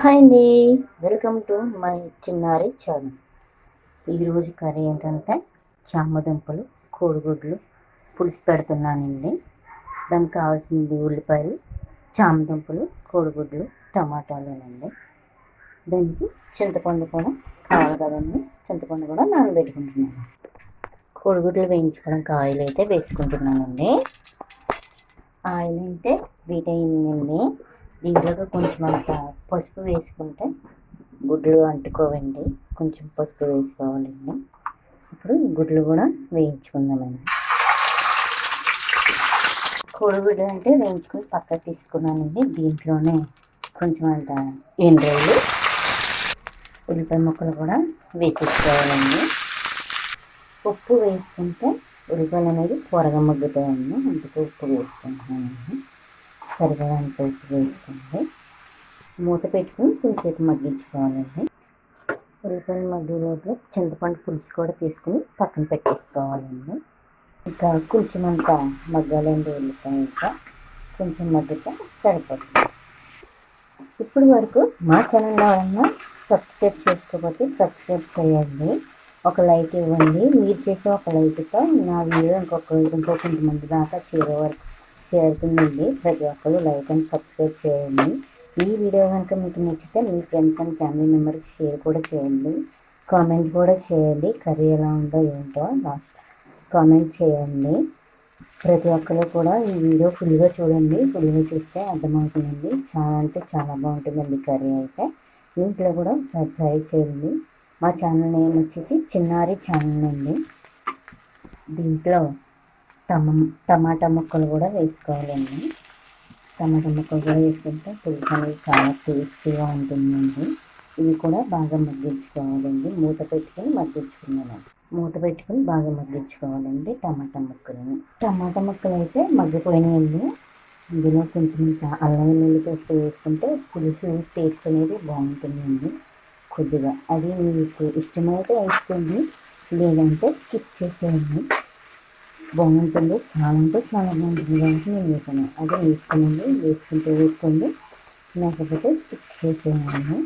Hi అండి, welcome to my చిన్నారి channel. ఈరోజు కర్రీ ఏంటంటే చామదుంపలు కోడిగుడ్లు పులుసు పెడుతున్నానండి. దానికి కావాల్సింది ఉల్లిపాయలు, చామదుంపలు, కోడిగుడ్లు, టమాటాలునండి. దానికి చింతపండు కూడా కావాలి కదండి, చింతపండు కూడా నానబెట్టుకుంటున్నాను. కోడిగుడ్లు వేయించుకోవడానికి ఆయిల్ అయితే వేసుకుంటున్నానండి. ఆయిల్ అయితే వీటైందండి. దీంట్లోకి కొంచెం అంత పసుపు వేసుకుంటే గుడ్లు అంటుకోవండి. కొంచెం పసుపు వేసుకోవాలండి. ఇప్పుడు గుడ్లు కూడా వేయించుకుందామండి. కోడిగుడ్లు అంటే వేయించుకొని పక్కకు తీసుకున్నానండి. దీంట్లోనే కొంచెం అంత ఎండ్రాయిలు, ఉల్లిపాయ ముక్కలు కూడా వేసేసుకోవాలండి. ఉప్పు వేసుకుంటే ఉల్లిపాయలు అనేది త్వరగా మగ్గుతాయండి, అందుకు ఉప్పు వేసుకుంటున్నానండి. సరిపడంత ఉప్పు వేసుకోండి. మూత పెట్టుకుని కొంచెంసేపు మగ్గించుకోవాలండి. ఉల్లిపాయలు మగ్గే లోపల చింతపండు పులుసు కూడా తీసుకుని పక్కన పెట్టేసుకోవాలండి. ఇంకా కొంచెం అంతా మగ్గాలండి ఉల్లిపాయ, ఇంకా కొంచెం మగ్గితే సరిపోతుంది. ఇప్పటి వరకు మా ఛానల్ ఎవరన్నా సబ్స్క్రైబ్ చేసుకోకపోతే సబ్స్క్రైబ్ చేయండి, ఒక లైక్ ఇవ్వండి. మీరు చేసే ఒక లైక్తో నా వీడియో ఇంకో కొంతమంది దాకా చేరుతుందండి. ప్రతి ఒక్కరు లైక్ అండ్ సబ్స్క్రైబ్ చేయండి. ఈ వీడియో కనుక మీకు నచ్చితే మీ ఫ్రెండ్స్ అండ్ ఫ్యామిలీ మెంబర్కి షేర్ కూడా చేయండి. కామెంట్ కూడా చేయండి, కర్రీ ఎలా ఉందో ఏంటో కామెంట్ చేయండి. ప్రతి ఒక్కరు కూడా ఈ వీడియో ఫుల్గా చూడండి. ఫుల్గా చూస్తే అర్థమవుతుందండి. చాలా అంటే చాలా బాగుంటుందండి కర్రీ అయితే. ఇంట్లో కూడా ఒకసారి ట్రై చేయండి. మా ఛానల్ నేమ్ వచ్చేసి చిన్నారి ఛానల్ అండి. దీంట్లో టమాటా ముక్కలు కూడా వేసుకోవాలండి. టమాటా ముక్కలు కూడా వేసుకుంటే పులుసు అనేది చాలా టేస్టీగా ఉంటుందండి. ఇవి కూడా బాగా మగ్గించుకోవాలండి. మూత పెట్టుకుని బాగా మగ్గించుకోవాలండి టమాటా ముక్కలు అయితే మగ్గిపోయినాయండి. ఇందులో కొంచెం అల్లం వెల్లుల్లి పేస్ట్ వేసుకుంటే పులుసు టేస్ట్ అనేది బాగుంటుందండి. కొద్దిగా అది మీకు ఇష్టమైతే వేసుకోండి, లేదంటే స్కిప్ చేసేయండి. బాగుంటుంది, చాలా అంటే చాలా బాగుంటుంది కాబట్టి నేను వేసాను. అదే వేసుకోండి, లేకపోతే స్కిప్ చేసేయండి.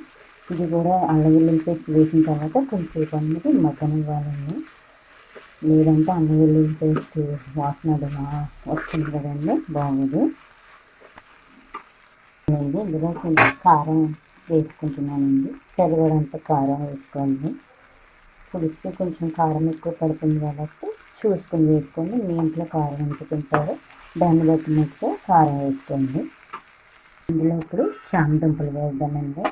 ఇది కూడా అల్లం వెల్లుల్లి పేస్ట్ వేసిన తర్వాత కొంచెంసేపు అనేది మగ్గనివ్వాలండి. లేదంటే అల్లం వెల్లుల్లి పేస్ట్ వాసన వస్తుంది కదండి, బాగోదు. ఇందులో కొంచెం కారం వేసుకుంటున్నానండి. సరిపడంత కారం వేసుకోండి. పులుసుకి కొంచెం కారం ఎక్కువ పడుతుంది కాబట్టి చూసుకొని వేసుకోండి. మీ ఇంట్లో కారం ఎంత తింటారో దాన్ని బట్టి మొత్తం కారం వేసుకోండి. ఇందులో ఇప్పుడు చామదుంపలు వేద్దామండి.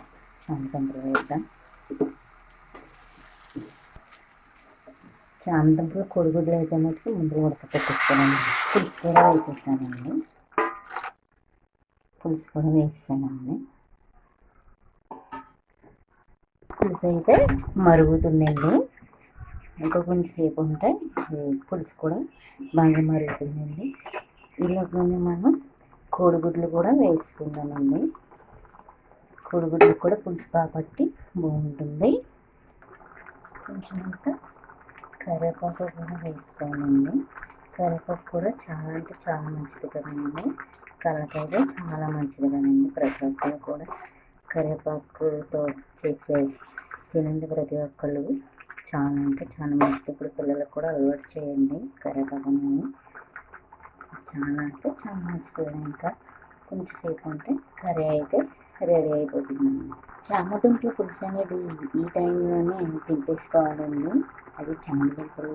చామదుంపలు కోడిగుడ్లు అయితే మటుకు ముందు ఉడకపెట్టేస్తానండి. పులుసు కూడా వేసేసానండి. పులుసు అయితే మరుగుతుందండి. ఇంకా కొంచెం సేపు ఉంటే పులుసు కూడా బాగా మరుగుతుందండి. ఇలాగనే మనం కోడిగుడ్లు కూడా వేసుకుందామండి. కోడిగుడ్లు కూడా పులుసు పట్టి బాగుంటుంది. కొంచెం అంతా కరివేపాకు కూడా వేసుకోవాలండి. కరివేపాకు కూడా చాలా అంటే చాలా మంచిది కదండి. కలకైతే చాలా మంచిది కదండి. ప్రతి ఒక్కరు కూడా కరివేపాకుతో చేసే తినండి. ప్రతి ఒక్కళ్ళు చాలా అంటే చాలా మంచిది. ఇప్పుడు పిల్లలకు కూడా అలవాటు చేయండి కరివేపాకు అనేది. చాలా అంటే చాలా మంచిది. ఇంకా కొంచెం సేపు ఉంటే కర్రీ అయితే రెడీ అయిపోతుందండి. చామదుంపల పులుసు అనేది ఈ టైంలోనే తింపేసుకోవాలండి. అది చామదుంపలు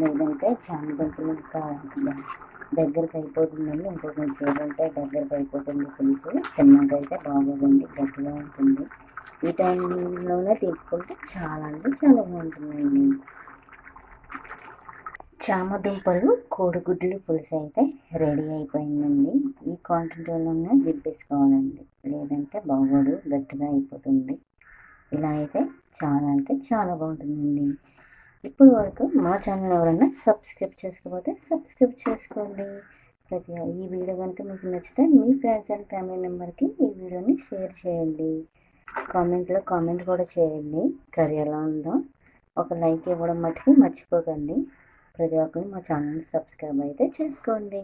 లేదంటే చామదుంపలు ఇంకా దగ్గరకు అయిపోతుందండి. ఇంకో కొంచెం సేపు ఉంటే దగ్గరకు అయిపోతుంది పులుసు. తిన్నాకైతే బాగోదండి, గట్టిగా ఉంటుంది. ఈ టైంలోనే తీసుకుంటే చాలా అంటే చాలా బాగుంటుందండి. చామదుంపలు కోడిగుడ్లు పులుసు అయితే రెడీ అయిపోయిందండి. ఈ క్వాంటిటీలోనే దింపేసుకోవాలండి, లేదంటే బాగోదు, గట్టిగా అయిపోతుంది. ఇలా అయితే చాలా అంటే చాలా బాగుంటుందండి. ఇప్పటి వరకు మా ఛానల్ ఎవరైనా సబ్స్క్రైబ్ చేసుకోకపోతే సబ్స్క్రైబ్ చేసుకోండి. ఈ వీడియో కనుక మీకు నచ్చితే మీ ఫ్రెండ్స్ అండ్ ఫ్యామిలీ మెంబర్కి ఈ వీడియోని షేర్ చేయండి. కామెంట్లో కామెంట్ కూడా చేయండి కర్రీ ఎలా ఉందో. ఒక లైక్ ఇవ్వడం మట్టుకి మర్చిపోకండి. ప్రతి ఒక్కరు మా ఛానల్ని సబ్స్క్రైబ్ అయితే చేసుకోండి.